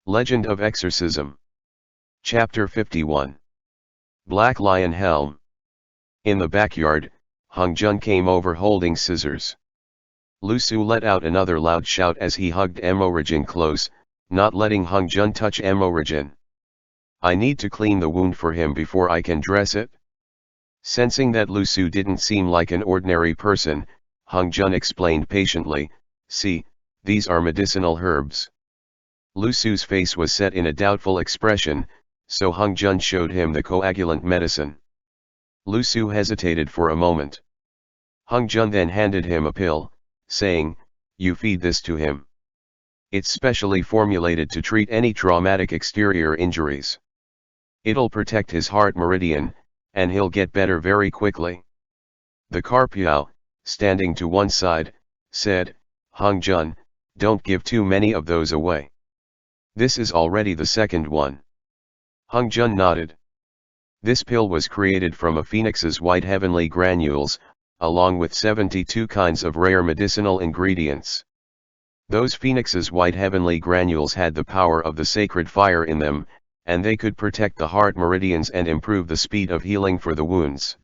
Legend of Exorcism. Chapter 51. Black Lion Helm. In the backyard, Hung Jun came over holding scissors. Lu Su let out another loud shout as he hugged Emorigin close, not letting Hung Jun touch Emorigin. I need to clean the wound for him before I can dress it. Sensing that Lu Su didn't seem like an ordinary person, Hung Jun explained patiently, see, these are medicinal herbs. Lu Su's face was set in a doubtful expression, so Hung Jun showed him the coagulant medicine. Lu Su hesitated for a moment. Hung Jun then handed him a pill, saying, you feed this to him. It's specially formulated to treat any traumatic exterior injuries. It'll protect his heart meridian, and he'll get better very quickly. The Carpiao, standing to one side, said, Hung Jun, don't give too many of those away. This is already the second one. Hung Jun nodded. This pill was created from a phoenix's white heavenly granules, along with 72 kinds of rare medicinal ingredients. Those phoenix's white heavenly granules had the power of the sacred fire in them, and they could protect the heart meridians and improve the speed of healing for the wounds.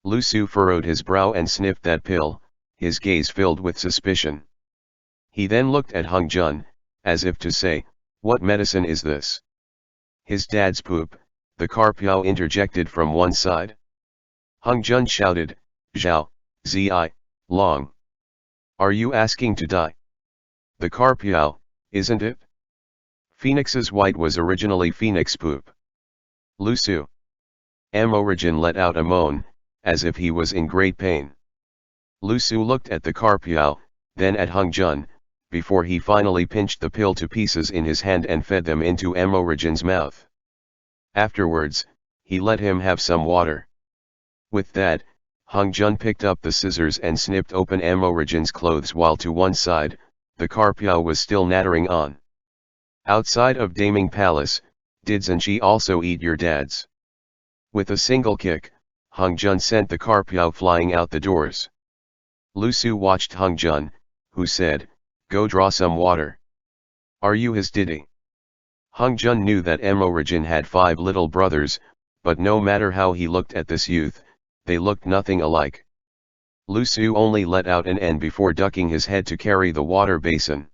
Lu Su furrowed his brow and sniffed that pill, his gaze filled with suspicion. He then looked at Hung Jun, as if to say, what medicine is this? His dad's poop, the Carpiao interjected from one side. Hung Jun shouted, Zhao, Zi, Long. Are you asking to die? The Carpiao, isn't it? Phoenix's white was originally phoenix poop. Lu Su. Emorigin let out a moan, as if he was in great pain. Lu Su looked at the Carpiao, then at Hung Jun, before he finally pinched the pill to pieces in his hand and fed them into Emorigin's mouth. Afterwards, he let him have some water. With that, Hung Jun picked up the scissors and snipped open Emorigin's clothes while to one side, the Carpiao was still nattering on. Outside of Daming Palace, did Zenji also eat your dads? With a single kick, Hung Jun sent the Carpiao flying out the doors. Lu Su watched Hung Jun, who said, go draw some water. Are you his diddy? Hung Jun knew that Emorigin had 5 little brothers, but no matter how he looked at this youth, they looked nothing alike. Lu Su only let out an N before ducking his head to carry the water basin.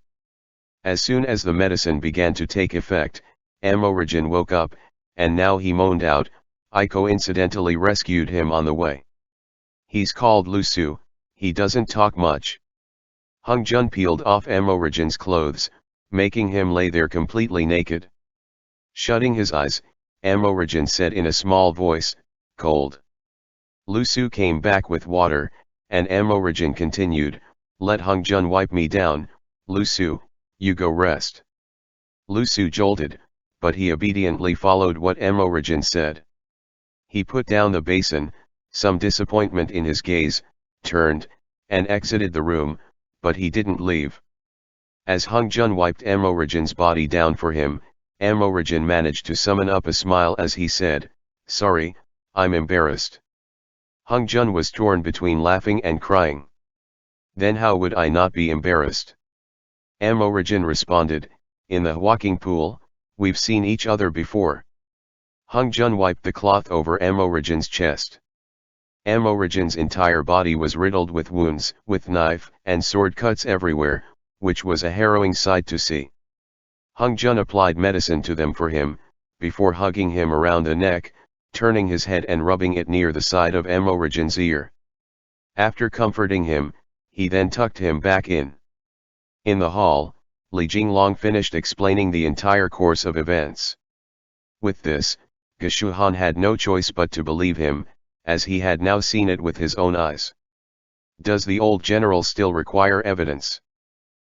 As soon as the medicine began to take effect, Emorigin woke up, and now he moaned out, I coincidentally rescued him on the way. He's called Lu Su, he doesn't talk much. Hung Jun peeled off Emorigin's clothes, making him lay there completely naked. Shutting his eyes, Emorigin said in a small voice, cold. Lu Su came back with water, and Emorigin continued, let Hung Jun wipe me down, Lu Su, you go rest. Lu Su jolted, but he obediently followed what Emorigin said. He put down the basin, some disappointment in his gaze, turned, and exited the room, but he didn't leave. As Hung Jun wiped Emorigin's body down for him, Emorigin managed to summon up a smile as he said, sorry, I'm embarrassed. Hung Jun was torn between laughing and crying. Then how would I not be embarrassed? Emorigin responded, in the walking pool, we've seen each other before. Hung Jun wiped the cloth over Emorigin's chest. Emorigin's entire body was riddled with wounds, with knife and sword cuts everywhere, which was a harrowing sight to see. Hung Jun applied medicine to them for him, before hugging him around the neck, turning his head and rubbing it near the side of Emorigin's ear. After comforting him, he then tucked him back in. In the hall, Li Jinglong finished explaining the entire course of events. With this, Geshuhan had no choice but to believe him, as he had now seen it with his own eyes. Does the old general still require evidence?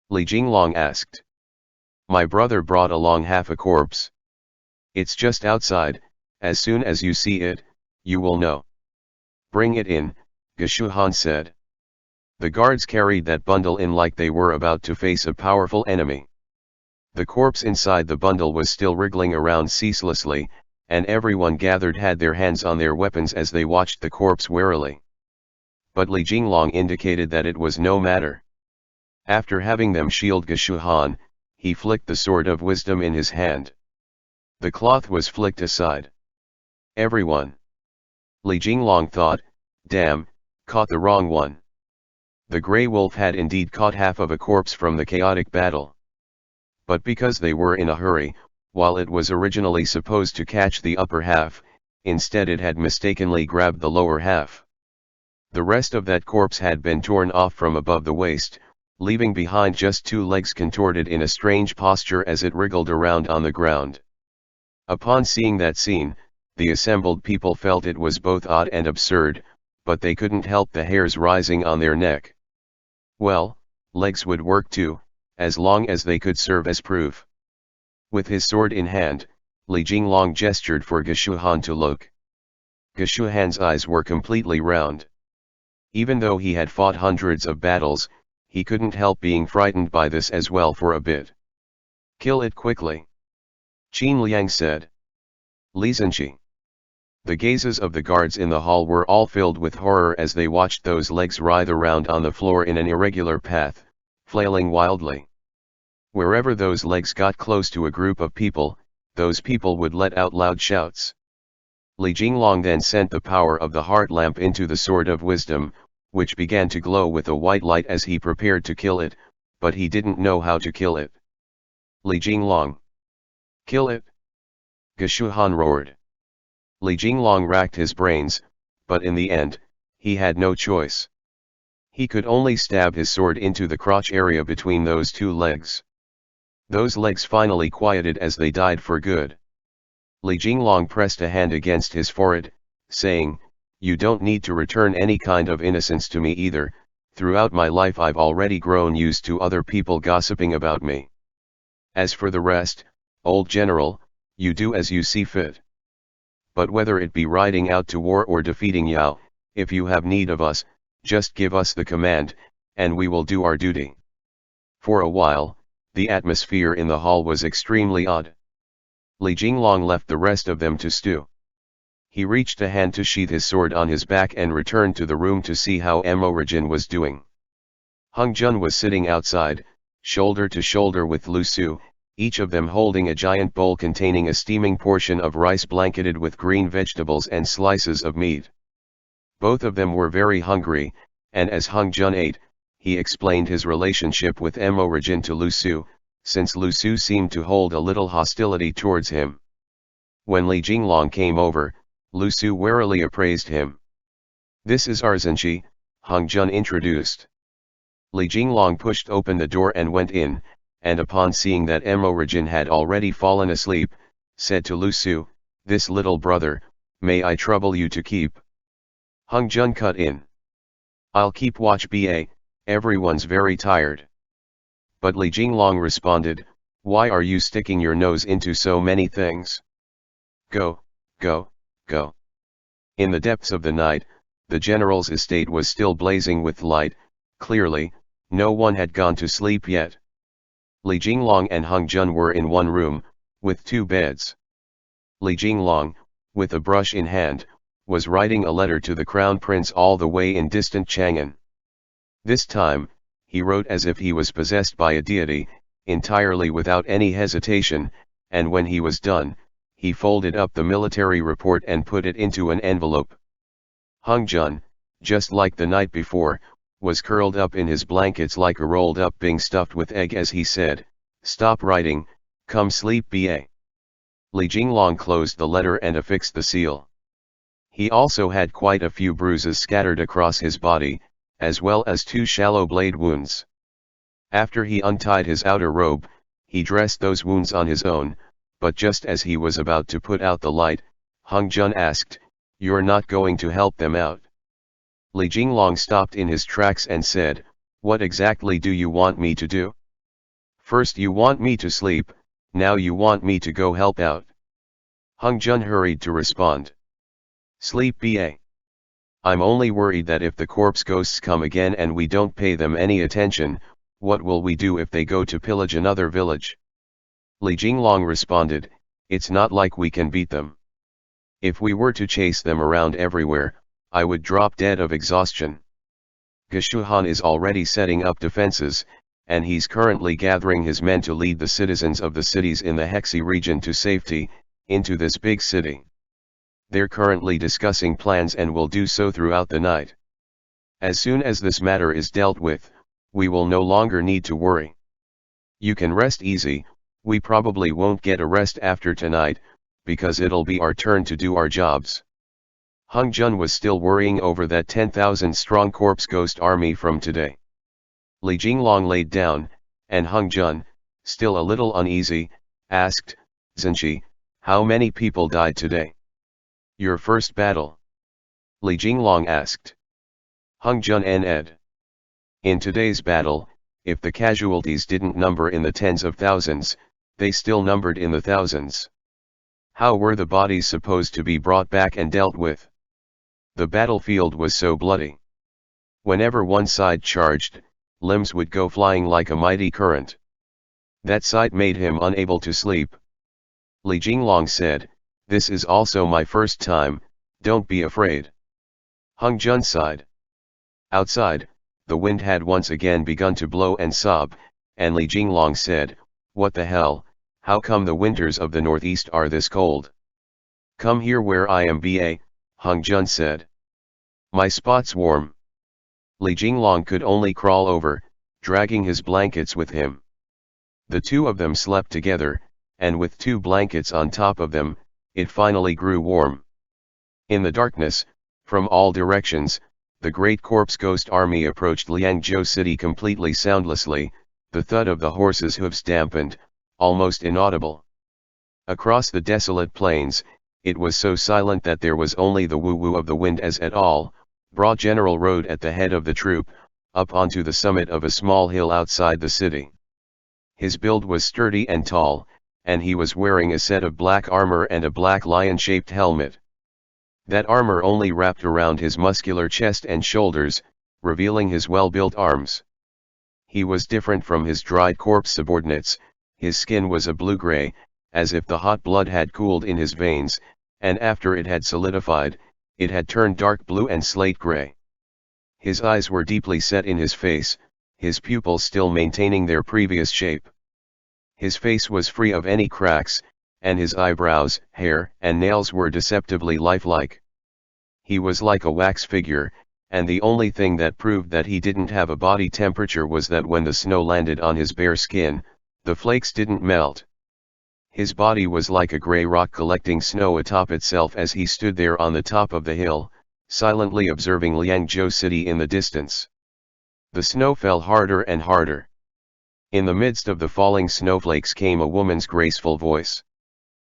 Li Jinglong asked. My brother brought along half a corpse. It's just outside, as soon as you see it, you will know. Bring it in, Geshuhan said. The guards carried that bundle in like they were about to face a powerful enemy. The corpse inside the bundle was still wriggling around ceaselessly, and everyone gathered had their hands on their weapons as they watched the corpse warily. But Li Jinglong indicated that it was no matter. After having them shield Geshuhan, he flicked the sword of wisdom in his hand. The cloth was flicked aside. Everyone. Li Jinglong thought, damn, caught the wrong one. The grey wolf had indeed caught half of a corpse from the chaotic battle. But because they were in a hurry, while it was originally supposed to catch the upper half, instead it had mistakenly grabbed the lower half. The rest of that corpse had been torn off from above the waist, leaving behind just two legs contorted in a strange posture as it wriggled around on the ground. Upon seeing that scene, the assembled people felt it was both odd and absurd, but they couldn't help the hairs rising on their neck. Well, legs would work too, as long as they could serve as proof. With his sword in hand, Li Jinglong gestured for Geshuhan to look. Geshuhan's eyes were completely round. Even though he had fought hundreds of battles, he couldn't help being frightened by this as well for a bit. Kill it quickly. Qin Liang said. Li Zhenqi. The gazes of the guards in the hall were all filled with horror as they watched those legs writhe around on the floor in an irregular path, flailing wildly. Wherever those legs got close to a group of people, those people would let out loud shouts. Li Jinglong then sent the power of the heart lamp into the sword of wisdom, which began to glow with a white light as he prepared to kill it, but he didn't know how to kill it. Li Jinglong. Kill it! Geshuhan roared. Li Jinglong racked his brains, but in the end, he had no choice. He could only stab his sword into the crotch area between those two legs. Those legs finally quieted as they died for good. Li Jinglong pressed a hand against his forehead, saying, "You don't need to return any kind of innocence to me either. Throughout my life I've already grown used to other people gossiping about me. As for the rest, old general, you do as you see fit. But whether it be riding out to war or defeating Yao, if you have need of us, just give us the command, and we will do our duty." For a while, the atmosphere in the hall was extremely odd. Li Jinglong left the rest of them to stew. He reached a hand to sheath his sword on his back and returned to the room to see how Emorigin was doing. Hung Jun was sitting outside, shoulder to shoulder with Lu Su, each of them holding a giant bowl containing a steaming portion of rice blanketed with green vegetables and slices of meat. Both of them were very hungry, and as Hung Jun ate, he explained his relationship with Emorigin to Lu Su, since Lu Su seemed to hold a little hostility towards him. When Li Jinglong came over, Lu Su warily appraised him. "This is our Zhenqi," Hung Jun introduced. Li Jinglong pushed open the door and went in, and upon seeing that Emorigin had already fallen asleep, said to Lu Su, "This little brother, may I trouble you to keep?" Hung Jun cut in. "I'll keep watch ba, everyone's very tired." But Li Jinglong responded, "Why are you sticking your nose into so many things? Go, go, go." In the depths of the night, the general's estate was still blazing with light. Clearly, no one had gone to sleep yet. Li Jinglong and Hung Jun were in one room, with two beds. Li Jinglong, with a brush in hand, was writing a letter to the crown prince all the way in distant Chang'an. This time, he wrote as if he was possessed by a deity, entirely without any hesitation, and when he was done, he folded up the military report and put it into an envelope. Hung Jun, just like the night before, was curled up in his blankets like a rolled up being stuffed with egg as he said, "Stop writing, come sleep ba." Li Jinglong closed the letter and affixed the seal. He also had quite a few bruises scattered across his body, as well as 2 shallow blade wounds. After he untied his outer robe, he dressed those wounds on his own, but just as he was about to put out the light, Hung Jun asked, "You're not going to help them out?" Li Jinglong stopped in his tracks and said, "What exactly do you want me to do? First you want me to sleep, now you want me to go help out." Hung Jun hurried to respond. "Sleep ba. I'm only worried that if the corpse ghosts come again and we don't pay them any attention, what will we do if they go to pillage another village?" Li Jinglong responded, "It's not like we can beat them. If we were to chase them around everywhere, I would drop dead of exhaustion. Geshuhan is already setting up defenses, and he's currently gathering his men to lead the citizens of the cities in the Hexi region to safety, into this big city. They're currently discussing plans and will do so throughout the night. As soon as this matter is dealt with, we will no longer need to worry. You can rest easy. We probably won't get a rest after tonight, because it'll be our turn to do our jobs. Hung Jun was still worrying over that 10,000 strong corpse ghost army from today. Li Jinglong laid down, and Hung Jun, still a little uneasy, asked, Zenshi, how many people died today? Your first battle? Li Jinglong asked. Hung Jun ed. In today's battle, if the casualties didn't number in the tens of thousands, they still numbered in the thousands. How were the bodies supposed to be brought back and dealt with? The battlefield was so bloody. Whenever one side charged, limbs would go flying like a mighty current. That sight made him unable to sleep. Li Jinglong said, this is also my first time, don't be afraid. Hung Jun sighed. Outside, the wind had once again begun to blow and sob, and Li Jinglong said, what the hell, how come the winters of the northeast are this cold? Come here where I am ba, Hung Jun said. My spot's warm. Li Jinglong could only crawl over, dragging his blankets with him. The two of them slept together, and with 2 blankets on top of them, it finally grew warm. In the darkness, from all directions, the great corpse ghost army approached Liangzhou city completely soundlessly, the thud of the horses' hooves dampened, almost inaudible. Across the desolate plains, it was so silent that there was only the woo-woo of the wind as et al. Bra General rode at the head of the troop, up onto the summit of a small hill outside the city. His build was sturdy and tall, and he was wearing a set of black armor and a black lion-shaped helmet. That armor only wrapped around his muscular chest and shoulders, revealing his well-built arms. He was different from his dried corpse subordinates. His skin was a blue-gray, as if the hot blood had cooled in his veins, and after it had solidified, it had turned dark blue and slate-gray. His eyes were deeply set in his face, his pupils still maintaining their previous shape. His face was free of any cracks, and his eyebrows, hair, and nails were deceptively lifelike. He was like a wax figure, and the only thing that proved that he didn't have a body temperature was that when the snow landed on his bare skin, the flakes didn't melt. His body was like a gray rock collecting snow atop itself as he stood there on the top of the hill, silently observing Liangzhou city in the distance. The snow fell harder and harder. In the midst of the falling snowflakes came a woman's graceful voice.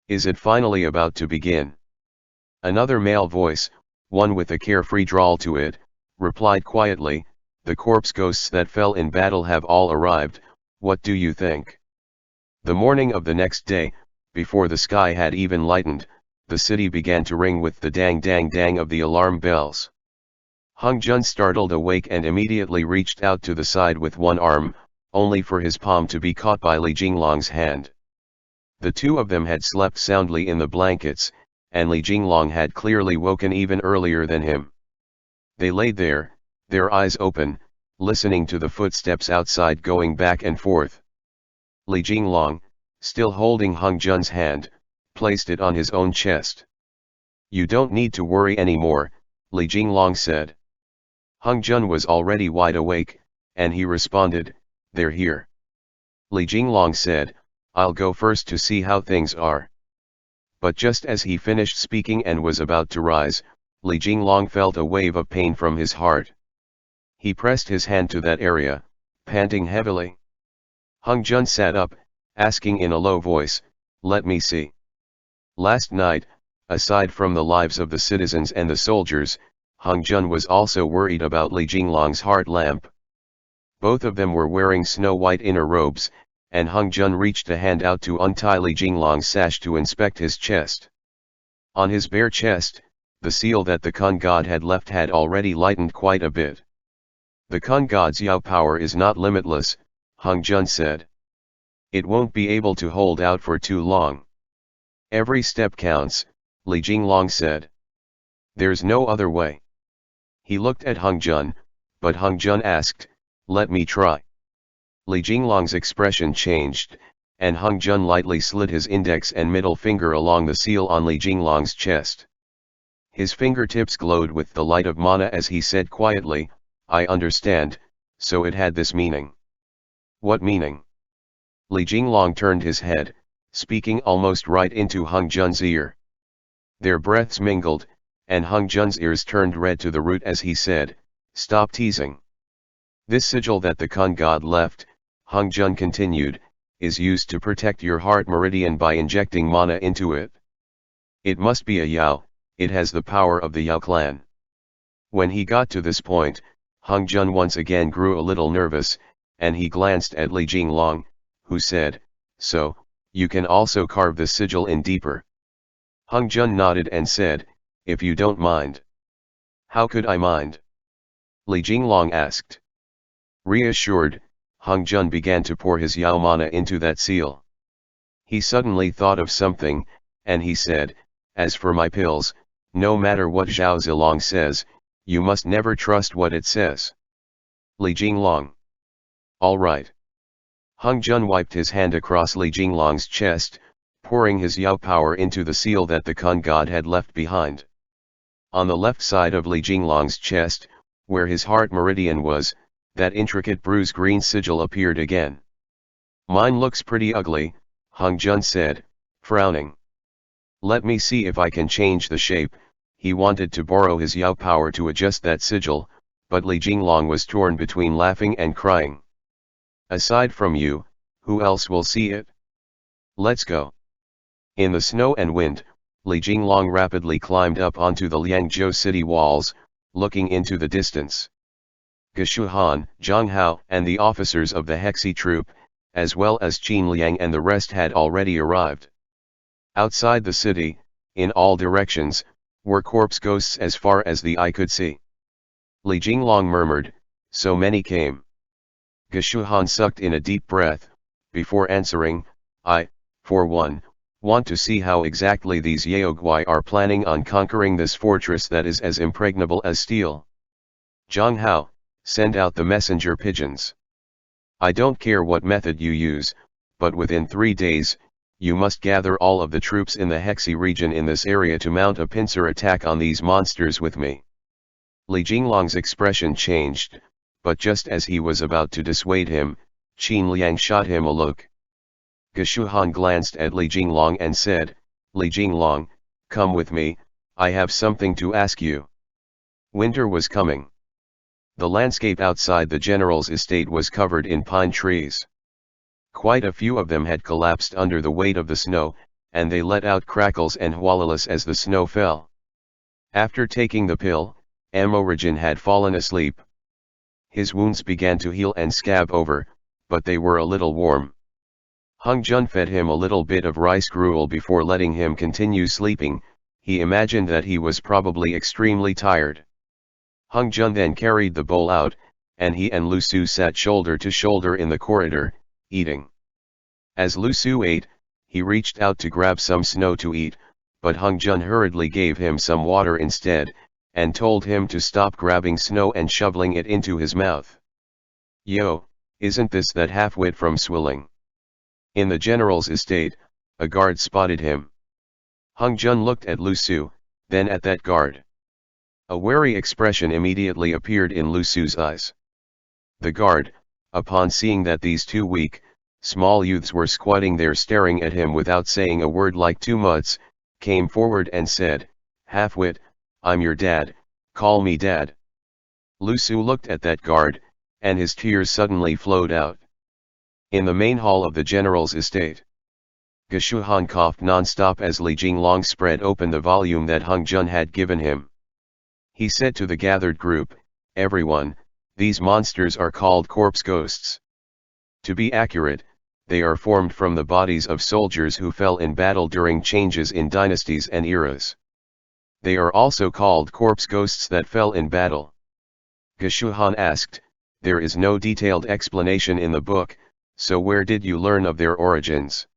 Is it finally about to begin? Another male voice, one with a carefree drawl to it, replied quietly, the corpse ghosts that fell in battle have all arrived, what do you think? The morning of the next day, before the sky had even lightened, the city began to ring with the dang-dang-dang of the alarm bells. Hung Jun startled awake and immediately reached out to the side with one arm, only for his palm to be caught by Li Jinglong's hand. The two of them had slept soundly in the blankets, and Li Jinglong had clearly woken even earlier than him. They laid there, their eyes open, listening to the footsteps outside going back and forth. Li Jinglong, still holding Hung Jun's hand, placed it on his own chest. You don't need to worry anymore, Li Jinglong said. Hung Jun was already wide awake, and he responded, they're here. Li Jinglong said, I'll go first to see how things are. But just as he finished speaking and was about to rise, Li Jinglong felt a wave of pain from his heart. He pressed his hand to that area, panting heavily. Hung Jun sat up, asking in a low voice, let me see. Last night, aside from the lives of the citizens and the soldiers, Hung Jun was also worried about Li Jinglong's heart lamp. Both of them were wearing snow-white inner robes, and Hung Jun reached a hand out to untie Li Jinglong's sash to inspect his chest. On his bare chest, the seal that the Kun god had left had already lightened quite a bit. The Kun god's Yao power is not limitless, Hung Jun said. It won't be able to hold out for too long. Every step counts, Li Jinglong said. There's no other way. He looked at Hung Jun, but Hung Jun asked, let me try. Li Jinglong's expression changed, and Hung Jun lightly slid his index and middle finger along the seal on Li Jinglong's chest. His fingertips glowed with the light of mana as he said quietly, "I understand, so it had this meaning." "What meaning?" Li Jinglong turned his head, speaking almost right into Hung Jun's ear. Their breaths mingled, and Hung Jun's ears turned red to the root as he said, "Stop teasing. This sigil that the Kun god left," Hung Jun continued, "is used to protect your heart meridian by injecting mana into it. It must be a Yao, it has the power of the Yao clan." When he got to this point, Hung Jun once again grew a little nervous, and he glanced at Li Jinglong, who said, "So, you can also carve the sigil in deeper?" Hung Jun nodded and said, "If you don't mind." "How could I mind?" Li Jinglong asked. Reassured, Hung Jun began to pour his Yao mana into that seal. He suddenly thought of something, and he said, "As for my pills, no matter what Zhao Zilong says, you must never trust what it says." Li Jinglong. "All right." Hung Jun wiped his hand across Li Jinglong's chest, pouring his Yao power into the seal that the Kun god had left behind. On the left side of Li Jinglong's chest, where his heart meridian was, that intricate bruise-green sigil appeared again. "Mine looks pretty ugly," Hung Jun said, frowning. "Let me see if I can change the shape." He wanted to borrow his Yao power to adjust that sigil, but Li Jinglong was torn between laughing and crying. "Aside from you, who else will see it? Let's go." In the snow and wind, Li Jinglong rapidly climbed up onto the Liangzhou city walls, looking into the distance. Geshu Han, Zhang Hao and the officers of the Hexi troop, as well as Qin Liang and the rest had already arrived. Outside the city, in all directions, were corpse ghosts as far as the eye could see. Li Jinglong murmured, "So many came." Geshu Han sucked in a deep breath, before answering, "I, for one, want to see how exactly these Yaoguai are planning on conquering this fortress that is as impregnable as steel." Zhang Hao, send out the messenger pigeons. I don't care what method you use, but within 3 days, you must gather all of the troops in the Hexi region in this area to mount a pincer attack on these monsters with me. Li Jinglong's expression changed, but just as he was about to dissuade him, Qin Liang shot him a look. Geshu Han glanced at Li Jinglong and said, "Li Jinglong, come with me, I have something to ask you." Winter was coming. The landscape outside the general's estate was covered in pine trees. Quite a few of them had collapsed under the weight of the snow, and they let out crackles and hualalas as the snow fell. After taking the pill, Amorigin had fallen asleep. His wounds began to heal and scab over, but they were a little warm. Hung Jun fed him a little bit of rice gruel before letting him continue sleeping. He imagined that he was probably extremely tired. Hung Jun then carried the bowl out, and he and Lu Su sat shoulder to shoulder in the corridor, eating. As Lu Su ate, he reached out to grab some snow to eat, but Hung Jun hurriedly gave him some water instead, and told him to stop grabbing snow and shoveling it into his mouth. "Yo, isn't this that half-wit from Swilling?" In the general's estate, a guard spotted him. Hung Jun looked at Lu Su, then at that guard. A wary expression immediately appeared in Lu Su's eyes. The guard, upon seeing that these two weak, small youths were squatting there staring at him without saying a word like two mutts, came forward and said, "Half-wit, I'm your dad, call me dad." Lu Su looked at that guard, and his tears suddenly flowed out. In the main hall of the general's estate, Geshu Han coughed non-stop as Li Jinglong spread open the volume that Hung Jun had given him. He said to the gathered group, "Everyone, these monsters are called corpse ghosts. To be accurate, they are formed from the bodies of soldiers who fell in battle during changes in dynasties and eras. They are also called corpse ghosts that fell in battle." Geshu Han asked, "There is no detailed explanation in the book, so where did you learn of their origins?"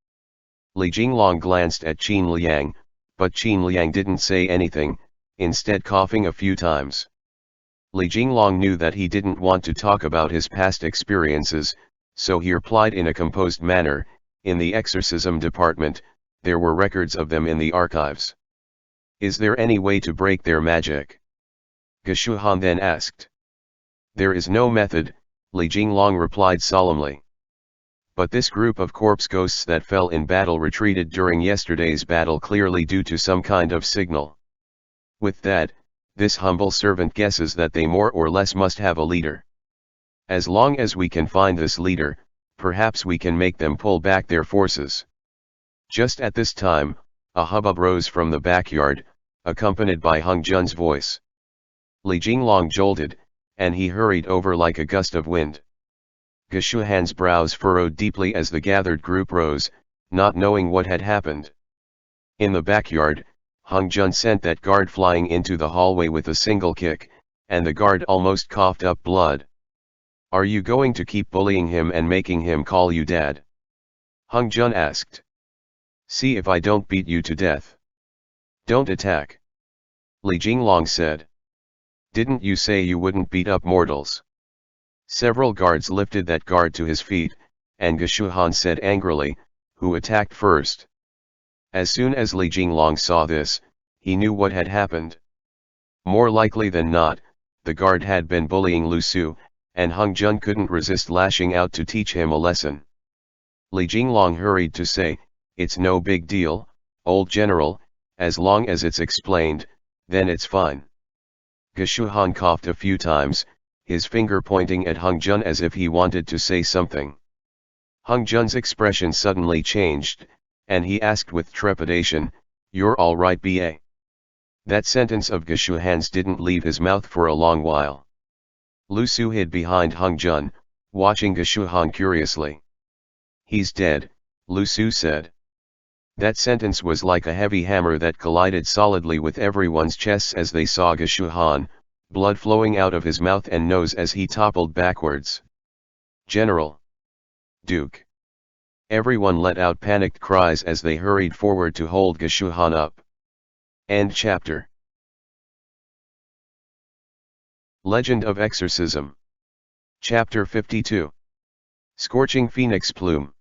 Li Jinglong glanced at Qin Liang, but Qin Liang didn't say anything, instead coughing a few times. Li Jinglong knew that he didn't want to talk about his past experiences, So he replied in a composed manner, in the exorcism department, there were records of them in the archives. Is there any way to break their magic? Geshuhan then asked. There is no method, Li Jinglong replied solemnly. But this group of corpse ghosts that fell in battle retreated during yesterday's battle clearly due to some kind of signal. With that, this humble servant guesses that they more or less must have a leader. As long as we can find this leader, perhaps we can make them pull back their forces. Just at this time, a hubbub rose from the backyard, accompanied by Hung Jun's voice. Li Jinglong jolted, and he hurried over like a gust of wind. Geshuhan's brows furrowed deeply as the gathered group rose, not knowing what had happened. In the backyard, Hung Jun sent that guard flying into the hallway with a single kick, and the guard almost coughed up blood. Are you going to keep bullying him and making him call you dad? Hung Jun asked. See if I don't beat you to death. Don't attack. Li Jinglong said. Didn't you say you wouldn't beat up mortals? Several guards lifted that guard to his feet, and Geshuhan said angrily, who attacked first? As soon as Li Jinglong saw this, he knew what had happened. More likely than not, the guard had been bullying Lu Su, and Hung Jun couldn't resist lashing out to teach him a lesson. Li Jinglong hurried to say, it's no big deal, old general, as long as it's explained, then it's fine. Geshuhan coughed a few times, his finger pointing at Hung Jun as if he wanted to say something. Hung Jun's expression suddenly changed, and he asked with trepidation, you're all right, B.A.? That sentence of Geshuhan's didn't leave his mouth for a long while. Lu Su hid behind Hung Jun, watching Geshuhan curiously. He's dead, Lu Su said. That sentence was like a heavy hammer that collided solidly with everyone's chests as they saw Geshuhan, blood flowing out of his mouth and nose as he toppled backwards. General! Duke! Everyone let out panicked cries as they hurried forward to hold Geshuhan up. End chapter. Legend of Exorcism. Chapter 52. Scorching Phoenix Plume.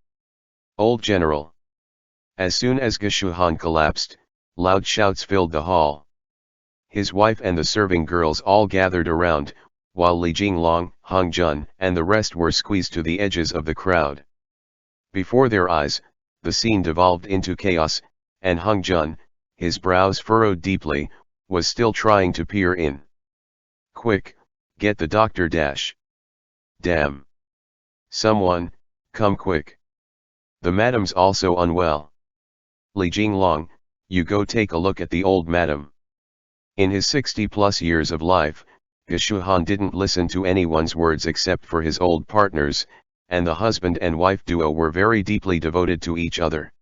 Old General. As soon as Geshuhan collapsed, loud shouts filled the hall. His wife and the serving girls all gathered around, while Li Jinglong, Hung Jun, and the rest were squeezed to the edges of the crowd. Before their eyes, the scene devolved into chaos, and Hung Jun, his brows furrowed deeply, was still trying to peer in. Quick, get the doctor dash. Damn. Someone, come quick. The madam's also unwell. Li Jinglong, you go take a look at the old madam. In his 60-plus years of life, Geshuhan didn't listen to anyone's words except for his old partners, and the husband and wife duo were very deeply devoted to each other.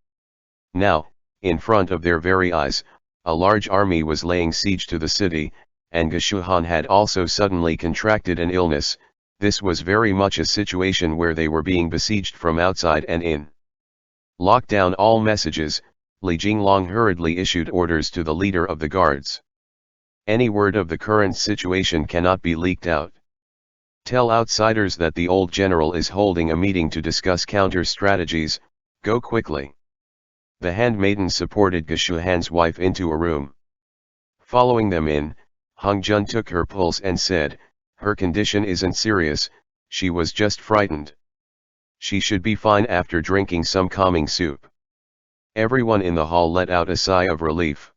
Now, in front of their very eyes, a large army was laying siege to the city, and Geshuhan had also suddenly contracted an illness. This was very much a situation where they were being besieged from outside and in. Lock down all messages, Li Jinglong hurriedly issued orders to the leader of the guards. Any word of the current situation cannot be leaked out. Tell outsiders that the old general is holding a meeting to discuss counter strategies, go quickly. The handmaiden supported Geshuhan's wife into a room. Following them in, Hung Jun took her pulse and said, her condition isn't serious, she was just frightened. She should be fine after drinking some calming soup. Everyone in the hall let out a sigh of relief.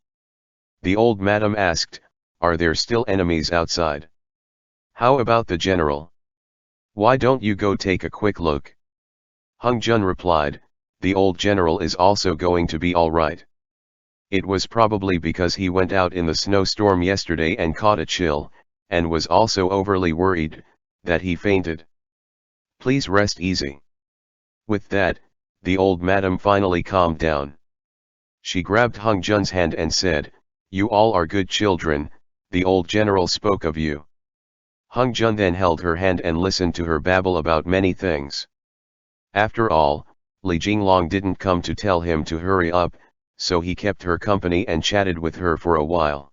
The old madam asked, are there still enemies outside? How about the general? Why don't you go take a quick look? Hung Jun replied, the old general is also going to be all right. It was probably because he went out in the snowstorm yesterday and caught a chill, and was also overly worried, that he fainted. Please rest easy. With that, the old madam finally calmed down. She grabbed Hung Jun's hand and said, you all are good children, the old general spoke of you. Hung Jun then held her hand and listened to her babble about many things. After all, Li Jinglong didn't come to tell him to hurry up, so he kept her company and chatted with her for a while.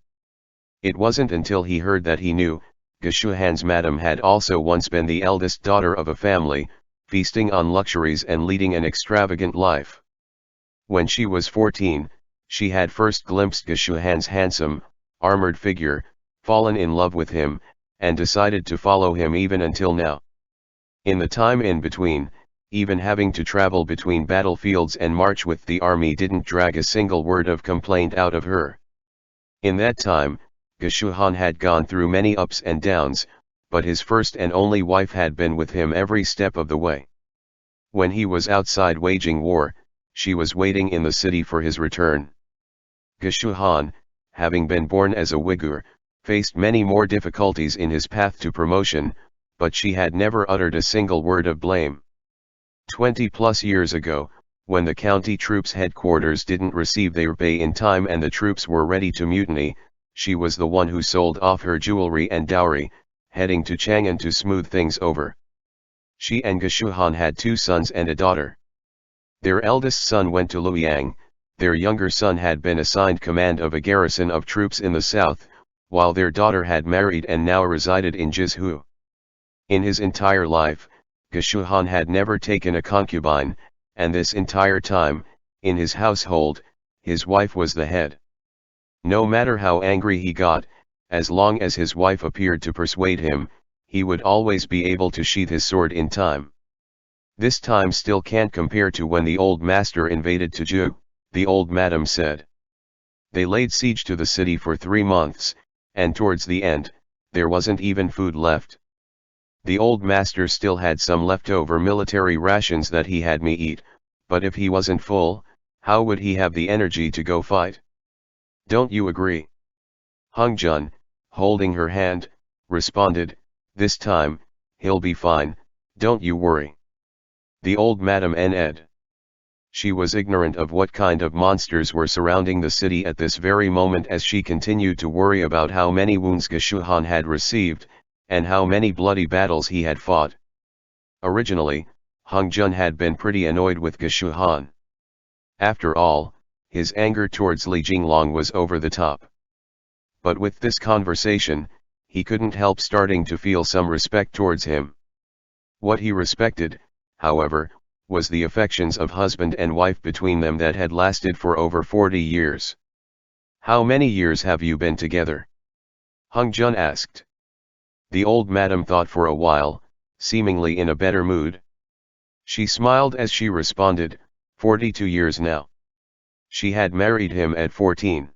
It wasn't until he heard that he knew, Geshuhan's madam had also once been the eldest daughter of a family, feasting on luxuries and leading an extravagant life. When she was 14, she had first glimpsed Ge Shuhan's handsome, armored figure, fallen in love with him, and decided to follow him even until now. In the time in between, even having to travel between battlefields and march with the army didn't drag a single word of complaint out of her. In that time, Ge Shuhan had gone through many ups and downs, but his first and only wife had been with him every step of the way. When he was outside waging war, she was waiting in the city for his return. Ge Shuhan, having been born as a Uyghur, faced many more difficulties in his path to promotion, but she had never uttered a single word of blame. 20+ years ago, when the county troops' headquarters didn't receive their pay in time and the troops were ready to mutiny, she was the one who sold off her jewelry and dowry, heading to Chang'an to smooth things over. She and Ge Shuhan had 2 sons and a daughter. Their eldest son went to Luoyang, their younger son had been assigned command of a garrison of troops in the south, while their daughter had married and now resided in Jizhu. In his entire life, Ge Shuhan had never taken a concubine, and this entire time, in his household, his wife was the head. No matter how angry he got, as long as his wife appeared to persuade him, he would always be able to sheath his sword in time. This time still can't compare to when the old master invaded Tiju, the old madam said. They laid siege to the city for 3 months, and towards the end, there wasn't even food left. The old master still had some leftover military rations that he had me eat, but if he wasn't full, how would he have the energy to go fight? Don't you agree? Hung Jun, holding her hand, responded, "This time, he'll be fine, don't you worry." The old madam Ned. She was ignorant of what kind of monsters were surrounding the city at this very moment as she continued to worry about how many wounds Ge Shuhan had received, and how many bloody battles he had fought. Originally, Hung Jun had been pretty annoyed with Ge Shuhan. After all, his anger towards Li Jinglong was over the top. But with this conversation, he couldn't help starting to feel some respect towards him. What he respected, however, was the affections of husband and wife between them that had lasted for over 40 years. "How many years have you been together?" Hung Jun asked. The old madam thought for a while, seemingly in a better mood. She smiled as she responded, 42 years now. She had married him at 14.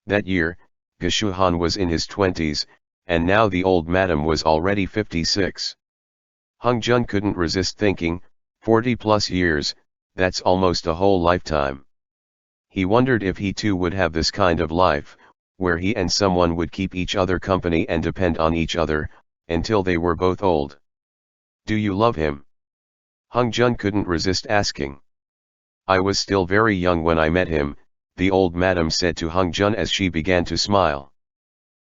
That year, Ge Shuhan was in his 20s, and now the old madam was already 56. Hung Jun couldn't resist thinking, 40+ years, that's almost a whole lifetime. He wondered if he too would have this kind of life, where he and someone would keep each other company and depend on each other, until they were both old. "Do you love him?" Hung Jun couldn't resist asking. "I was still very young when I met him," the old madam said to Hung Jun as she began to smile.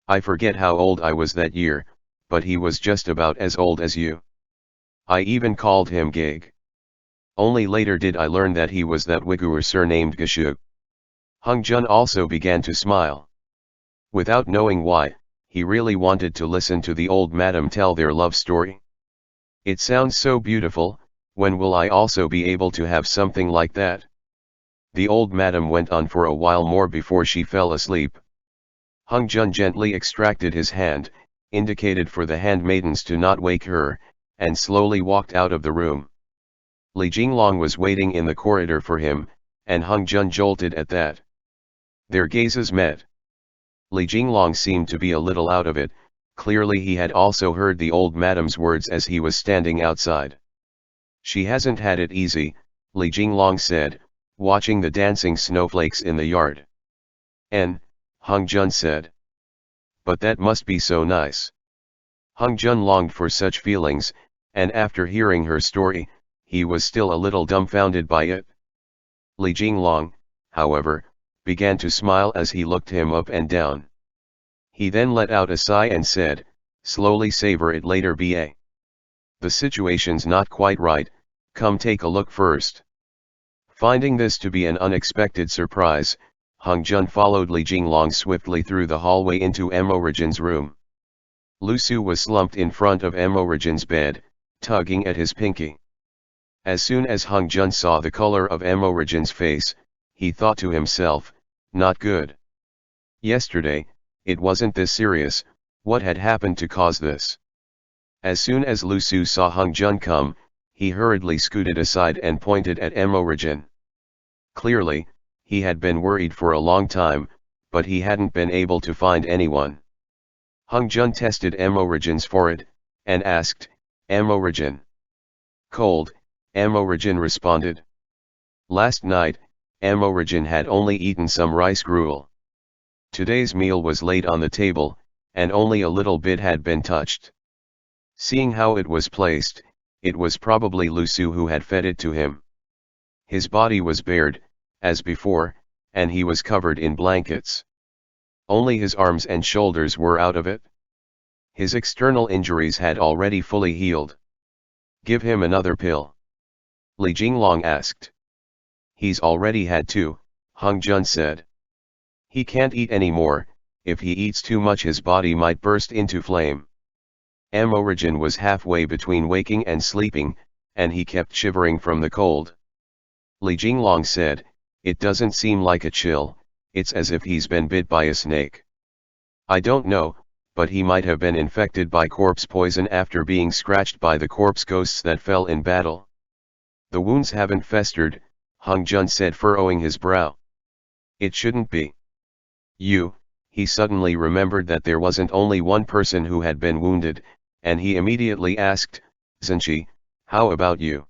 "I forget how old I was that year, but he was just about as old as you. I even called him Gig. Only later did I learn that he was that Uyghur surnamed Geshu." Hung Jun also began to smile. Without knowing why, he really wanted to listen to the old madam tell their love story. "It sounds so beautiful, when will I also be able to have something like that?" The old madam went on for a while more before she fell asleep. Hung Jun gently extracted his hand, indicated for the handmaidens to not wake her, and slowly walked out of the room. Li Jinglong was waiting in the corridor for him, and Hung Jun jolted at that. Their gazes met. Li Jinglong seemed to be a little out of it, clearly he had also heard the old madam's words as he was standing outside. "She hasn't had it easy," Li Jinglong said, watching the dancing snowflakes in the yard. Hung Jun said. "But that must be so nice." Hung Jun longed for such feelings, and after hearing her story, he was still a little dumbfounded by it. Li Jinglong, however, began to smile as he looked him up and down. He then let out a sigh and said, "Slowly savor it later, ba. The situation's not quite right, come take a look first." Finding this to be an unexpected surprise, Hung Jun followed Li Jinglong swiftly through the hallway into Emorigin's room. Lu Su was slumped in front of Emorigin's bed, tugging at his pinky. As soon as Hung Jun saw the color of Emorigin's face, he thought to himself, not good. Yesterday, it wasn't this serious, what had happened to cause this? As soon as Lu Su saw Hung Jun come, he hurriedly scooted aside and pointed at Emorigin. Clearly, he had been worried for a long time, but he hadn't been able to find anyone. Hung Jun tested Emorigin's forehead, and asked, Emorigin. Cold, Emorigin responded. Last night, Emorigin had only eaten some rice gruel. Today's meal was laid on the table, and only a little bit had been touched. Seeing how it was placed, it was probably Lu Su who had fed it to him. His body was bared, as before, and he was covered in blankets. Only his arms and shoulders were out of it. His external injuries had already fully healed. Give him another pill. Li Jinglong asked. He's already had two, Hung Jun said. He can't eat any more, if he eats too much his body might burst into flame. Emorigin was halfway between waking and sleeping, and he kept shivering from the cold. Li Jinglong said, it doesn't seem like a chill, it's as if he's been bit by a snake. I don't know, but he might have been infected by corpse poison after being scratched by the corpse ghosts that fell in battle. The wounds haven't festered, Hung Jun said, furrowing his brow. It shouldn't be. He suddenly remembered that there wasn't only one person who had been wounded, and he immediately asked, Zenshi, how about you?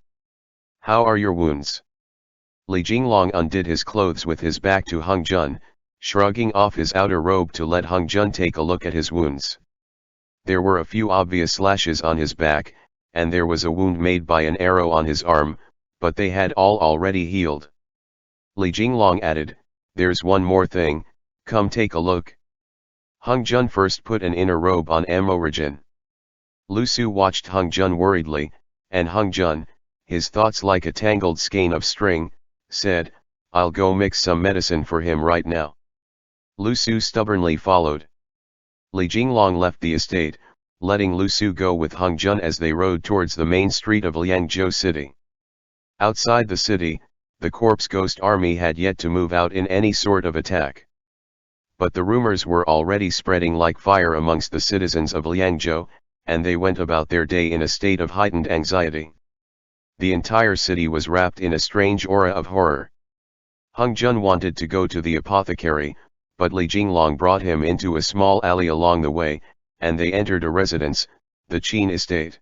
How are your wounds? Li Jinglong undid his clothes with his back to Hung Jun, shrugging off his outer robe to let Hung Jun take a look at his wounds. There were a few obvious slashes on his back, and there was a wound made by an arrow on his arm, but they had all already healed. Li Jinglong added, there's one more thing, come take a look. Hung Jun first put an inner robe on Emorigin. Lu Su watched Hung Jun worriedly, and Hung Jun, his thoughts like a tangled skein of string, said, I'll go mix some medicine for him right now. Lu Su stubbornly followed. Li Jinglong left the estate, letting Lu Su go with Hung Jun as they rode towards the main street of Liangzhou city. Outside the city, the corpse ghost army had yet to move out in any sort of attack. But the rumors were already spreading like fire amongst the citizens of Liangzhou, and they went about their day in a state of heightened anxiety. The entire city was wrapped in a strange aura of horror. Hung Jun wanted to go to the apothecary, but Li Jinglong brought him into a small alley along the way, and they entered a residence, the Qin estate.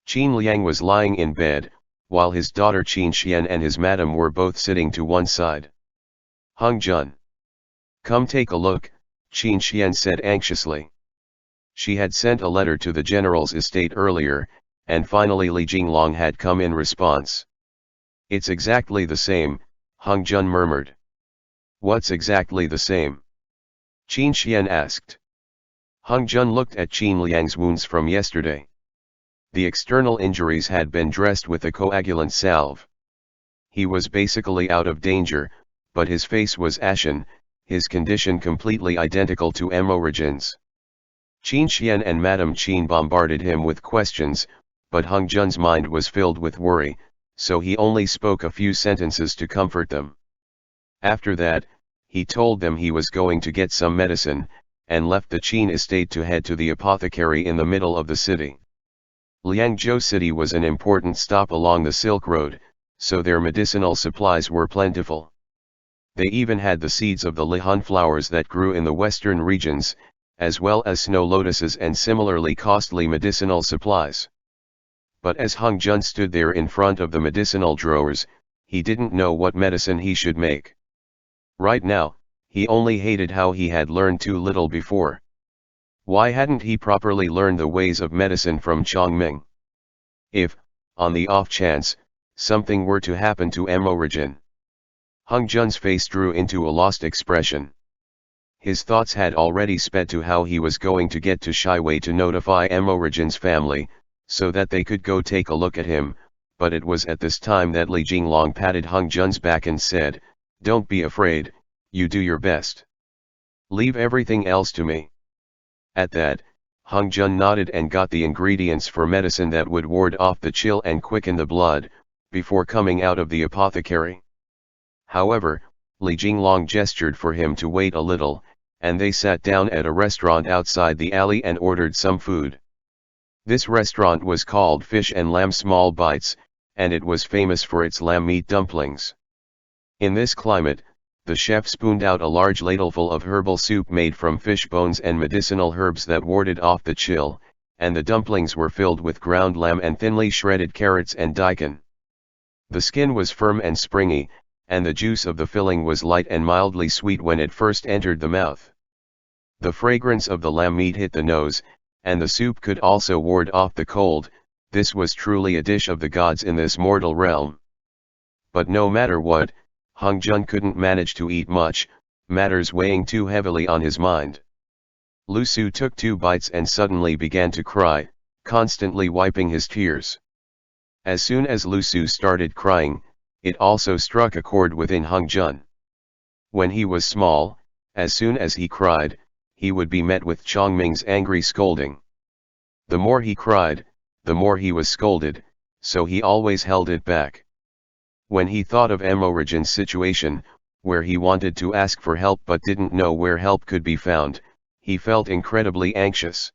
Qin Liang was lying in bed, while his daughter Qin Xian and his madam were both sitting to one side. Hung Jun. Come take a look, Qin Xian said anxiously. She had sent a letter to the general's estate earlier, and finally Li Jinglong had come in response. It's exactly the same, Hung Jun murmured. What's exactly the same? Qin Xian asked. Hung Jun looked at Qin Liang's wounds from yesterday. The external injuries had been dressed with a coagulant salve. He was basically out of danger, but his face was ashen, his condition completely identical to Emorigin's. Qin Xian and Madame Qin bombarded him with questions, but Hung Jun's mind was filled with worry, so he only spoke a few sentences to comfort them. After that, he told them he was going to get some medicine, and left the Qin estate to head to the apothecary in the middle of the city. Liangzhou city was an important stop along the Silk Road, so their medicinal supplies were plentiful. They even had the seeds of the Lihun flowers that grew in the western regions, as well as snow lotuses and similarly costly medicinal supplies. But as Hung Jun stood there in front of the medicinal drawers, he didn't know what medicine he should make. Right now, he only hated how he had learned too little before. Why hadn't he properly learned the ways of medicine from Chongming? If, on the off chance, something were to happen to Emorigin. Hung Jun's face drew into a lost expression. His thoughts had already sped to how he was going to get to Shiwei to notify Emorigin's family, so that they could go take a look at him, but it was at this time that Li Jinglong patted Hung Jun's back and said, "Don't be afraid, you do your best. Leave everything else to me." At that, Hung Jun nodded and got the ingredients for medicine that would ward off the chill and quicken the blood, before coming out of the apothecary. However, Li Jinglong gestured for him to wait a little, and they sat down at a restaurant outside the alley and ordered some food. This restaurant was called Fish and Lamb Small Bites, and it was famous for its lamb meat dumplings. In this climate, the chef spooned out a large ladleful of herbal soup made from fish bones and medicinal herbs that warded off the chill, and the dumplings were filled with ground lamb and thinly shredded carrots and daikon. The skin was firm and springy, and the juice of the filling was light and mildly sweet when it first entered the mouth. The fragrance of the lamb meat hit the nose, and the soup could also ward off the cold. This was truly a dish of the gods in this mortal realm. But no matter what, Hung Jun couldn't manage to eat much, matters weighing too heavily on his mind. Lu Su took 2 bites and suddenly began to cry, constantly wiping his tears. As soon as Lu Su started crying, it also struck a chord within Hung Jun. When he was small, as soon as he cried, he would be met with Chongming's angry scolding. The more he cried, the more he was scolded, so he always held it back. When he thought of Emorigin's situation, where he wanted to ask for help but didn't know where help could be found, he felt incredibly anxious.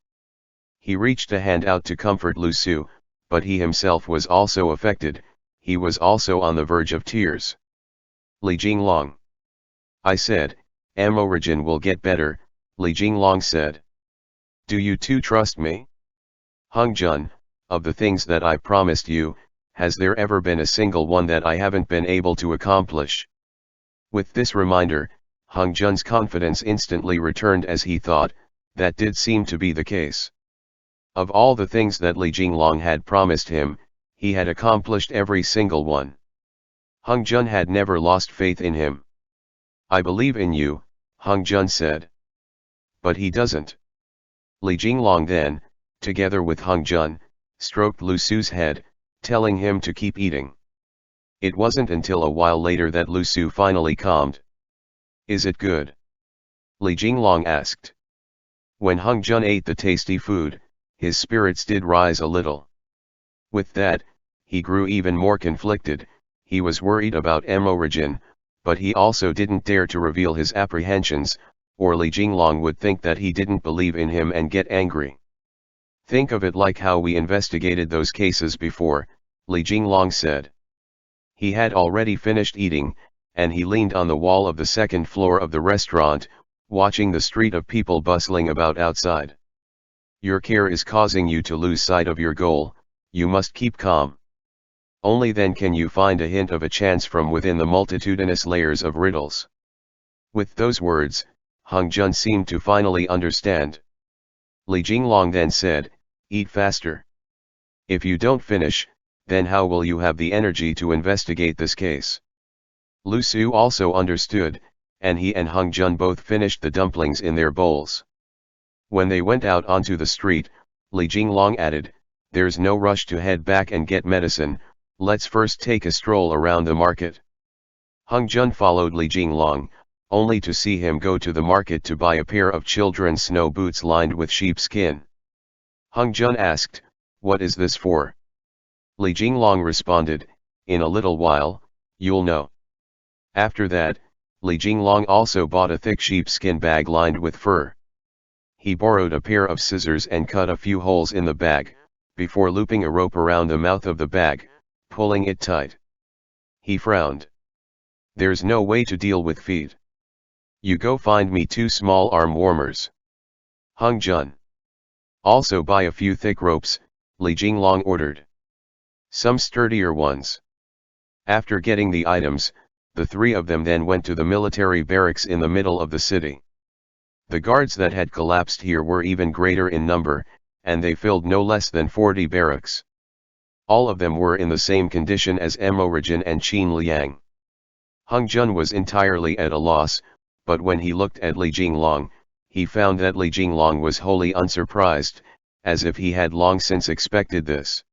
He reached a hand out to comfort Lu Su, but he himself was also affected. He was also on the verge of tears. Li Jinglong. I said, Emorigin will get better, Li Jinglong said. Do you too trust me? Hung Jun, of the things that I promised you, has there ever been a single one that I haven't been able to accomplish? With this reminder, Hung Jun's confidence instantly returned as he thought, that did seem to be the case. Of all the things that Li Jinglong had promised him, he had accomplished every single one. Hung Jun had never lost faith in him. I believe in you, Hung Jun said. But he doesn't. Li Jinglong then, together with Hung Jun, stroked Lu Su's head, telling him to keep eating. It wasn't until a while later that Lu Su finally calmed. Is it good? Li Jinglong asked. When Hung Jun ate the tasty food, his spirits did rise a little. With that, he grew even more conflicted. He was worried about Emorigin, but he also didn't dare to reveal his apprehensions, or Li Jinglong would think that he didn't believe in him and get angry. Think of it like how we investigated those cases before, Li Jinglong said. He had already finished eating, and he leaned on the wall of the second floor of the restaurant, watching the street of people bustling about outside. Your care is causing you to lose sight of your goal. You must keep calm. Only then can you find a hint of a chance from within the multitudinous layers of riddles. With those words, Hung Jun seemed to finally understand. Li Jinglong then said, eat faster. If you don't finish, then how will you have the energy to investigate this case? Lu Su also understood, and he and Hung Jun both finished the dumplings in their bowls. When they went out onto the street, Li Jinglong added, there's no rush to head back and get medicine, let's first take a stroll around the market. Hung Jun followed Li Jinglong, only to see him go to the market to buy a pair of children's snow boots lined with sheepskin. Hung Jun asked, what is this for? Li Jinglong responded, in a little while, you'll know. After that, Li Jinglong also bought a thick sheepskin bag lined with fur. He borrowed a pair of scissors and cut a few holes in the bag, before looping a rope around the mouth of the bag, pulling it tight. He frowned. There's no way to deal with feet. You go find me 2 small arm warmers. Hung Jun. Also buy a few thick ropes, Li Jinglong ordered. Some sturdier ones. After getting the items, the 3 of them then went to the military barracks in the middle of the city. The guards that had collapsed here were even greater in number, and they filled no less than 40 barracks. All of them were in the same condition as Emorigin and Qin Liang. Hung Jun was entirely at a loss, but when he looked at Li Jinglong, he found that Li Jinglong was wholly unsurprised, as if he had long since expected this.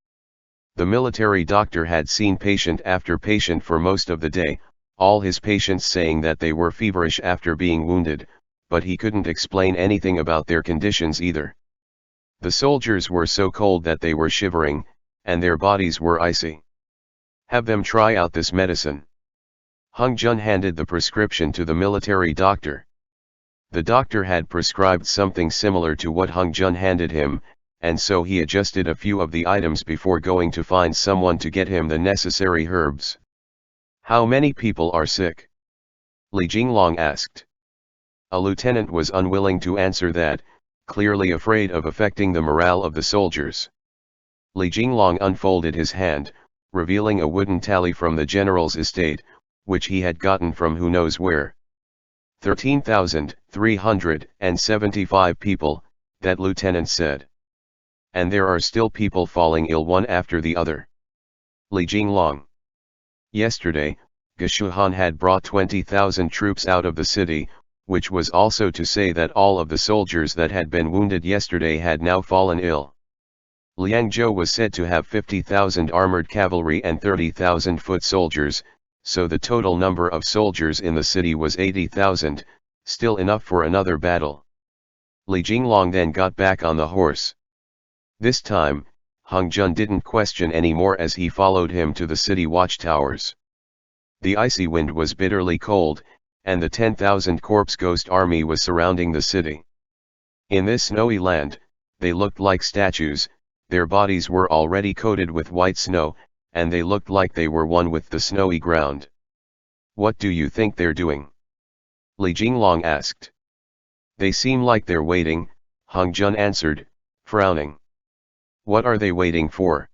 The military doctor had seen patient after patient for most of the day, all his patients saying that they were feverish after being wounded, but he couldn't explain anything about their conditions either. The soldiers were so cold that they were shivering, and their bodies were icy. Have them try out this medicine. Hung Jun handed the prescription to the military doctor. The doctor had prescribed something similar to what Hung Jun handed him, and so he adjusted a few of the items before going to find someone to get him the necessary herbs. How many people are sick? Li Jinglong asked. A lieutenant was unwilling to answer that, clearly afraid of affecting the morale of the soldiers. Li Jinglong unfolded his hand, revealing a wooden tally from the general's estate, which he had gotten from who knows where. 13,375 people, that lieutenant said. And there are still people falling ill one after the other. Li Jinglong. Yesterday, Geshuhan had brought 20,000 troops out of the city, which was also to say that all of the soldiers that had been wounded yesterday had now fallen ill. Liangzhou was said to have 50,000 armored cavalry and 30,000 foot soldiers, so the total number of soldiers in the city was 80,000, still enough for another battle. Li Jinglong then got back on the horse. This time, Hung Jun didn't question any more as he followed him to the city watchtowers. The icy wind was bitterly cold, and the 10,000 corpse ghost army was surrounding the city. In this snowy land, they looked like statues, their bodies were already coated with white snow, and they looked like they were one with the snowy ground. What do you think they're doing? Li Jinglong asked. They seem like they're waiting, Hung Jun answered, frowning. What are they waiting for?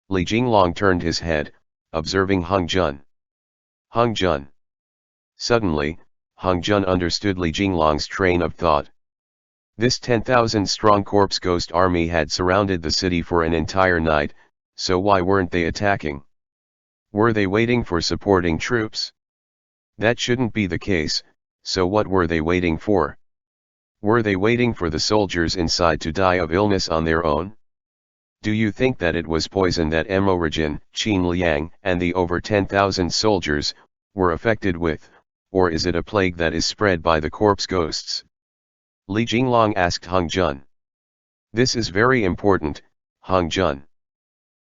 Li Jinglong turned his head, observing Hung Jun. Hung Jun. Suddenly, Hung Jun understood Li Jinglong's train of thought. This 10,000 strong corpse ghost army had surrounded the city for an entire night, so why weren't they attacking? Were they waiting for supporting troops? That shouldn't be the case, so what were they waiting for? Were they waiting for the soldiers inside to die of illness on their own? Do you think that it was poison that Emorigin, Qin Liang, and the over 10,000 soldiers were affected with, or is it a plague that is spread by the corpse ghosts? Li Jinglong asked Hung Jun. This is very important, Hung Jun.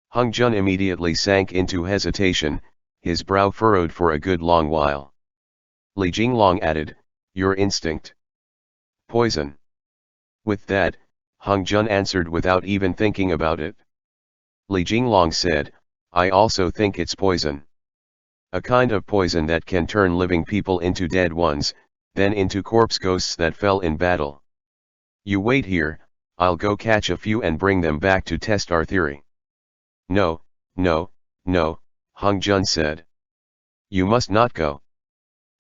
Hung Jun immediately sank into hesitation, his brow furrowed for a good long while. Li Jinglong added, your instinct. Poison. With that, Hung Jun answered without even thinking about it. Li Jinglong said, I also think it's poison. A kind of poison that can turn living people into dead ones, then into corpse ghosts that fell in battle. You wait here, I'll go catch a few and bring them back to test our theory. No, no, no, Hung Jun said. You must not go.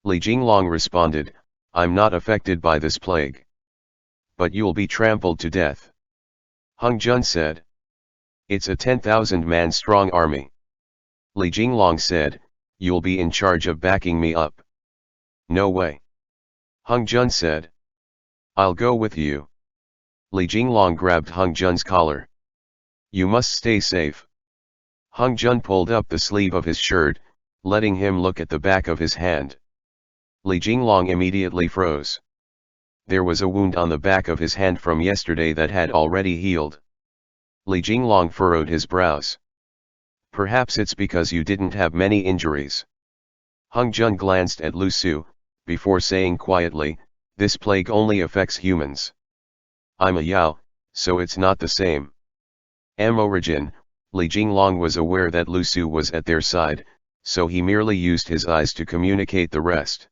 Li Jinglong responded, I'm not affected by this plague. But you'll be trampled to death. Hung Jun said. It's a 10,000-man strong army. Li Jinglong said, you'll be in charge of backing me up. No way. Hung Jun said. I'll go with you. Li Jinglong grabbed Hung Jun's collar. You must stay safe. Hung Jun pulled up the sleeve of his shirt, letting him look at the back of his hand. Li Jinglong immediately froze. There was a wound on the back of his hand from yesterday that had already healed. Li Jinglong furrowed his brows. Perhaps it's because you didn't have many injuries. Hung Jun glanced at Lu Su, before saying quietly, this plague only affects humans. I'm a Yao, so it's not the same. Origin, Li Jinglong was aware that Lu Su was at their side, so he merely used his eyes to communicate the rest.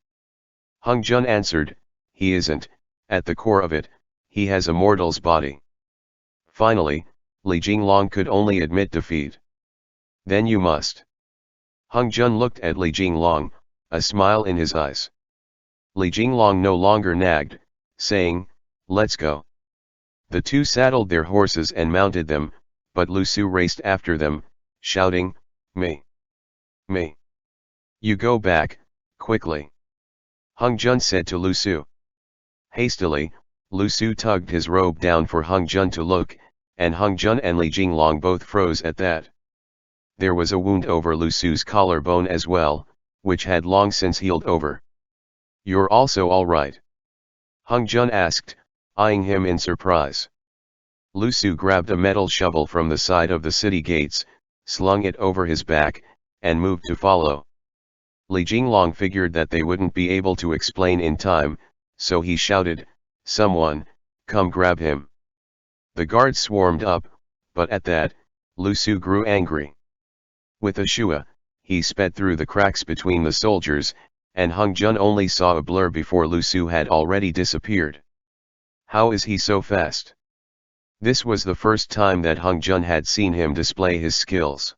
Hung Jun answered, he isn't, at the core of it, he has a mortal's body. Finally, Li Jinglong could only admit defeat. Then you must. Hung Jun looked at Li Jinglong, a smile in his eyes. Li Jinglong no longer nagged, saying, let's go. The two saddled their horses and mounted them, but Lu Su raced after them, shouting, me. Me. You go back, quickly. Hung Jun said to Lu Su. Hastily, Lu Su tugged his robe down for Hung Jun to look, and Hung Jun and Li Jinglong both froze at that. There was a wound over Lu Su's collarbone as well, which had long since healed over. You're also all right? Hung Jun asked, eyeing him in surprise. Lu Su grabbed a metal shovel from the side of the city gates, slung it over his back, and moved to follow. Li Jinglong figured that they wouldn't be able to explain in time, so he shouted, "Someone, come grab him." The guards swarmed up, but at that, Lu Su grew angry. With a shua, he sped through the cracks between the soldiers, and Hung Jun only saw a blur before Lu Su had already disappeared. How is he so fast? This was the first time that Hung Jun had seen him display his skills.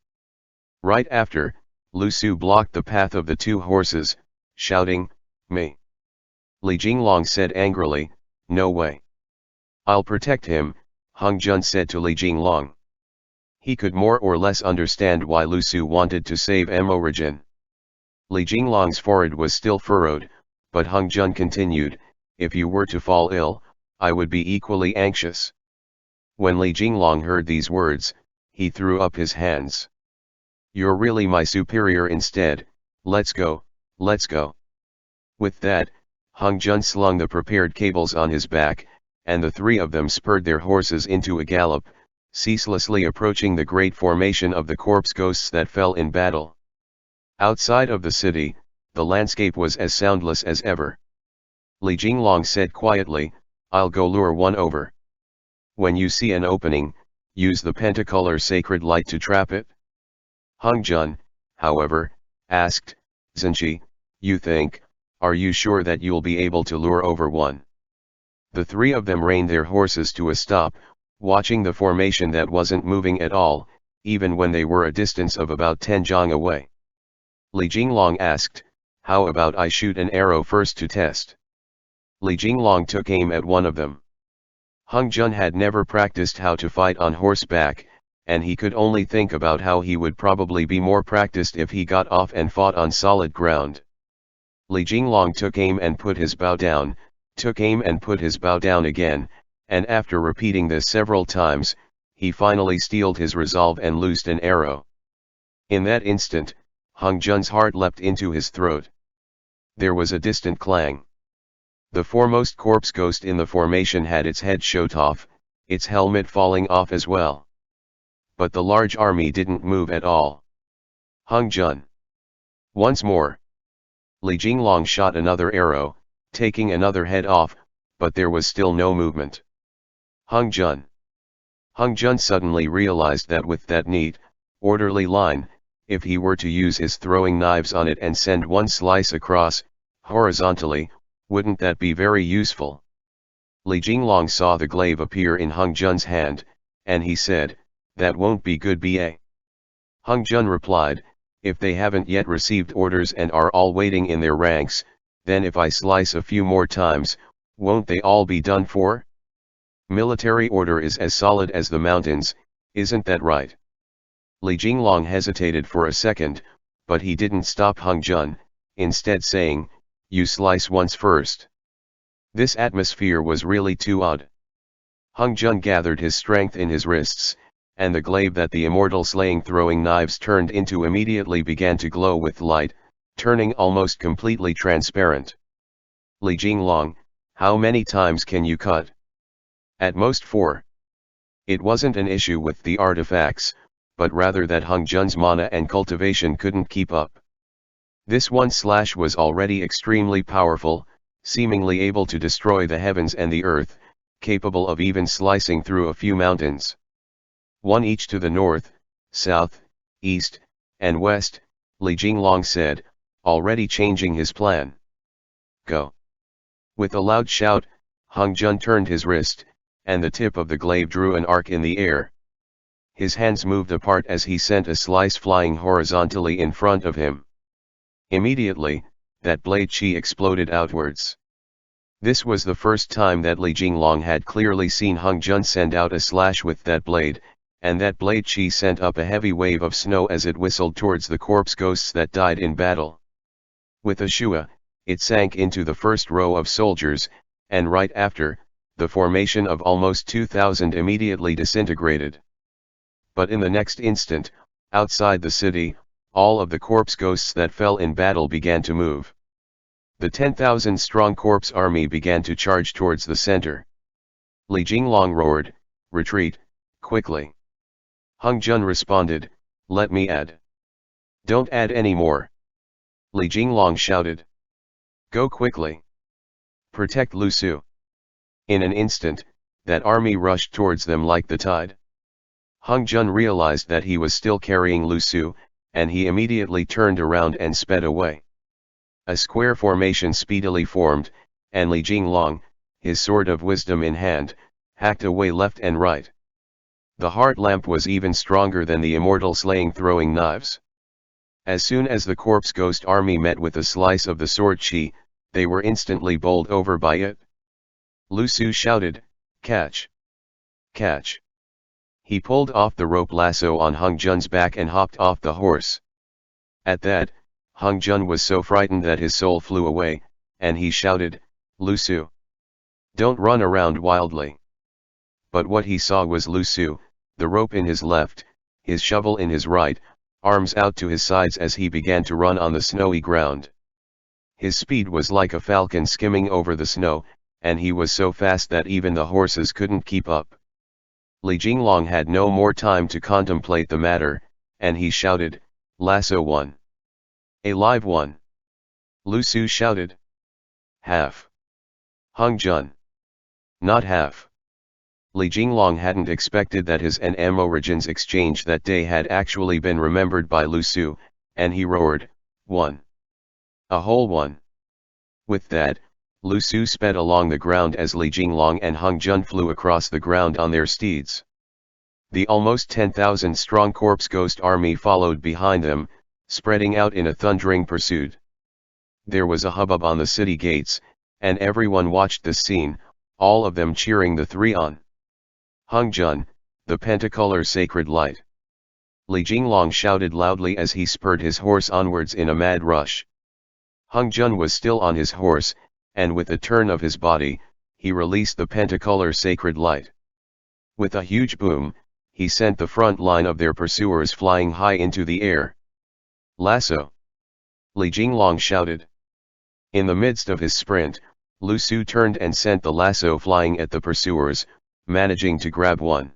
Right after, Lu Su blocked the path of the two horses, shouting, "Me!" Li Jinglong said angrily, "No way. I'll protect him," Hung Jun said to Li Jinglong. He could more or less understand why Lu Su wanted to save Emorigin. Li Jinglong's forehead was still furrowed, but Hung Jun continued, "If you were to fall ill, I would be equally anxious." When Li Jinglong heard these words, he threw up his hands. "You're really my superior instead, let's go, let's go." With that, Hung Jun slung the prepared cables on his back, and the three of them spurred their horses into a gallop, ceaselessly approaching the great formation of the corpse ghosts that fell in battle. Outside of the city, the landscape was as soundless as ever. Li Jinglong said quietly, "I'll go lure one over. When you see an opening, use the pentacolor sacred light to trap it." Hung Jun, however, asked, "Zenshi, are you sure that you'll be able to lure over one?" The three of them reined their horses to a stop, watching the formation that wasn't moving at all, even when they were a distance of about 10 jang away. Li Jinglong asked, "How about I shoot an arrow first to test?" Li Jinglong took aim at one of them. Hung Jun had never practiced how to fight on horseback, and he could only think about how he would probably be more practiced if he got off and fought on solid ground. Li Jinglong took aim and put his bow down, took aim and put his bow down again, and after repeating this several times, he finally steeled his resolve and loosed an arrow. In that instant, Hung Jun's heart leapt into his throat. There was a distant clang. The foremost corpse ghost in the formation had its head shot off, its helmet falling off as well. But the large army didn't move at all. Hung Jun. Once more. Li Jinglong shot another arrow, taking another head off, but there was still no movement. Hung Jun. Hung Jun suddenly realized that with that neat, orderly line, if he were to use his throwing knives on it and send one slice across, horizontally, wouldn't that be very useful? Li Jinglong saw the glaive appear in Hung Jun's hand, and he said, "That won't be good ba." Hung Jun replied, "If they haven't yet received orders and are all waiting in their ranks, then if I slice a few more times, won't they all be done for? Military order is as solid as the mountains, isn't that right?" Li Jinglong hesitated for a second, but he didn't stop Hung Jun, instead saying, "You slice once first." This atmosphere was really too odd. Hung Jun gathered his strength in his wrists, and the glaive that the immortal slaying throwing knives turned into immediately began to glow with light, turning almost completely transparent. "Li Jinglong, how many times can you cut?" "At most 4. It wasn't an issue with the artifacts, but rather that Hung Jun's mana and cultivation couldn't keep up. This one slash was already extremely powerful, seemingly able to destroy the heavens and the earth, capable of even slicing through a few mountains. One each to the north, south, east, and west, Li Jinglong said, already changing his plan. "Go." With a loud shout, Hung Jun turned his wrist, and the tip of the glaive drew an arc in the air. His hands moved apart as he sent a slice flying horizontally in front of him. Immediately, that blade chi exploded outwards. This was the first time that Li Jinglong had clearly seen Hung Jun send out a slash with that blade, and that blade chi sent up a heavy wave of snow as it whistled towards the corpse ghosts that died in battle. With a shua, it sank into the first row of soldiers, and right after, the formation of almost 2,000 immediately disintegrated. But in the next instant, outside the city, all of the corpse ghosts that fell in battle began to move. The 10,000-strong corpse army began to charge towards the center. Li Jinglong roared, "Retreat, quickly!" Hung Jun responded, "Let me add." Don't add any more. Li Jinglong shouted. Go quickly. Protect Lu Su. In an instant, that army rushed towards them like the tide. Hung Jun realized that he was still carrying Lu Su, and he immediately turned around and sped away. A square formation speedily formed, and Li Jinglong, his sword of wisdom in hand, hacked away left and right. The heart lamp was even stronger than the immortal slaying throwing knives. As soon as the corpse ghost army met with a slice of the sword chi, they were instantly bowled over by it. Lu Su shouted, "Catch! Catch!" He pulled off the rope lasso on Hung Jun's back and hopped off the horse. At that, Hung Jun was so frightened that his soul flew away, and he shouted, "Lu Su! Don't run around wildly." But what he saw was Lu Su, the rope in his left, his shovel in his right, arms out to his sides as he began to run on the snowy ground. His speed was like a falcon skimming over the snow, and he was so fast that even the horses couldn't keep up. Li Jinglong had no more time to contemplate the matter, and he shouted, "Lasso one! A live one!" Lu Su shouted. "Half! Hung Jun! Not half!" Li Jinglong hadn't expected that his and Origins exchange that day had actually been remembered by Lu Su, and he roared, "One! A whole one!" With that, Lu Su sped along the ground as Li Jinglong and Hung Jun flew across the ground on their steeds. The almost 10,000 strong corpse ghost army followed behind them, spreading out in a thundering pursuit. There was a hubbub on the city gates, and everyone watched the scene, all of them cheering the three on. "Hung Jun, the pentacolor sacred light!" Li Jinglong shouted loudly as he spurred his horse onwards in a mad rush. Hung Jun was still on his horse, and with a turn of his body, he released the pentacolor sacred light. With a huge boom, he sent the front line of their pursuers flying high into the air. "Lasso!" Li Jinglong shouted. In the midst of his sprint, Lu Su turned and sent the lasso flying at the pursuers, managing to grab one.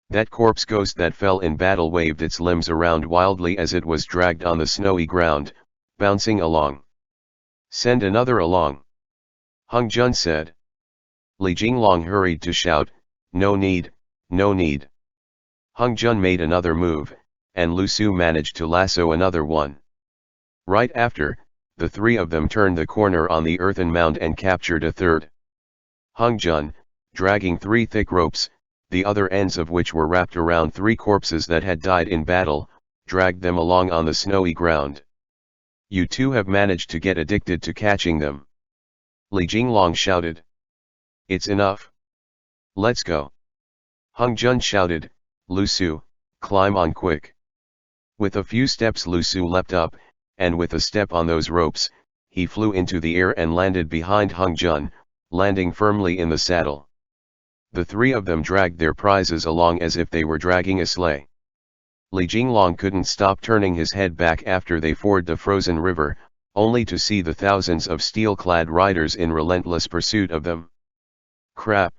That corpse ghost that fell in battle waved its limbs around wildly as it was dragged on the snowy ground, bouncing along. "Send another along," Hung Jun said. Li Jinglong hurried to shout, "No need, no need." Hung Jun made another move, and Lu Su managed to lasso another one. Right after, the three of them turned the corner on the earthen mound and captured a third. Hung Jun, dragging three thick ropes, the other ends of which were wrapped around three corpses that had died in battle, dragged them along on the snowy ground. "You two have managed to get addicted to catching them," Li Jinglong shouted. "It's enough. Let's go." Hung Jun shouted, "Lu Su, climb on quick." With a few steps Lu Su leapt up, and with a step on those ropes, he flew into the air and landed behind Hung Jun, landing firmly in the saddle. The three of them dragged their prizes along as if they were dragging a sleigh. Li Jinglong couldn't stop turning his head back after they forded the frozen river, only to see the thousands of steel-clad riders in relentless pursuit of them. Crap!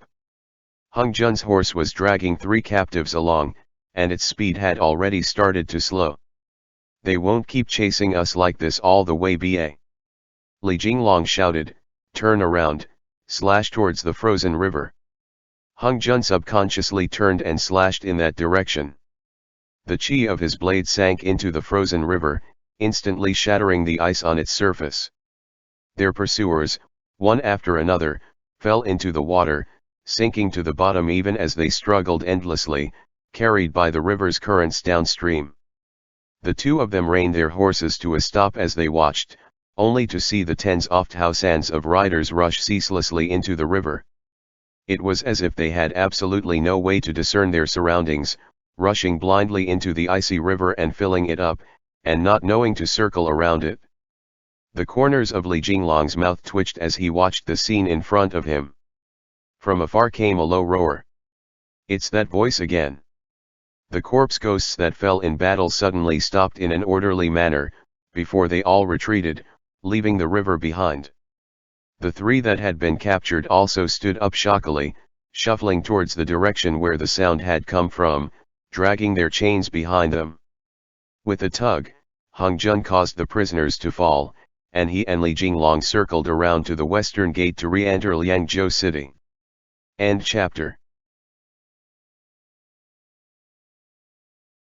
Hung Jun's horse was dragging three captives along, and its speed had already started to slow. "They won't keep chasing us like this all the way, ba?" Li Jinglong shouted, "Turn around, slash towards the frozen river." Hung Jun subconsciously turned and slashed in that direction. The chi of his blade sank into the frozen river, instantly shattering the ice on its surface. Their pursuers, one after another, fell into the water, sinking to the bottom even as they struggled endlessly, carried by the river's currents downstream. The two of them reined their horses to a stop as they watched, only to see the tens of thousands of riders rush ceaselessly into the river. It was as if they had absolutely no way to discern their surroundings, rushing blindly into the icy river and filling it up, and not knowing to circle around it. The corners of Li Jinglong's mouth twitched as he watched the scene in front of him. From afar came a low roar. "It's that voice again." The corpse ghosts that fell in battle suddenly stopped in an orderly manner, before they all retreated, leaving the river behind. The three that had been captured also stood up shockily, shuffling towards the direction where the sound had come from, dragging their chains behind them. With a tug, Hung Jun caused the prisoners to fall, and he and Li Jinglong circled around to the western gate to re-enter Liangzhou city. End chapter.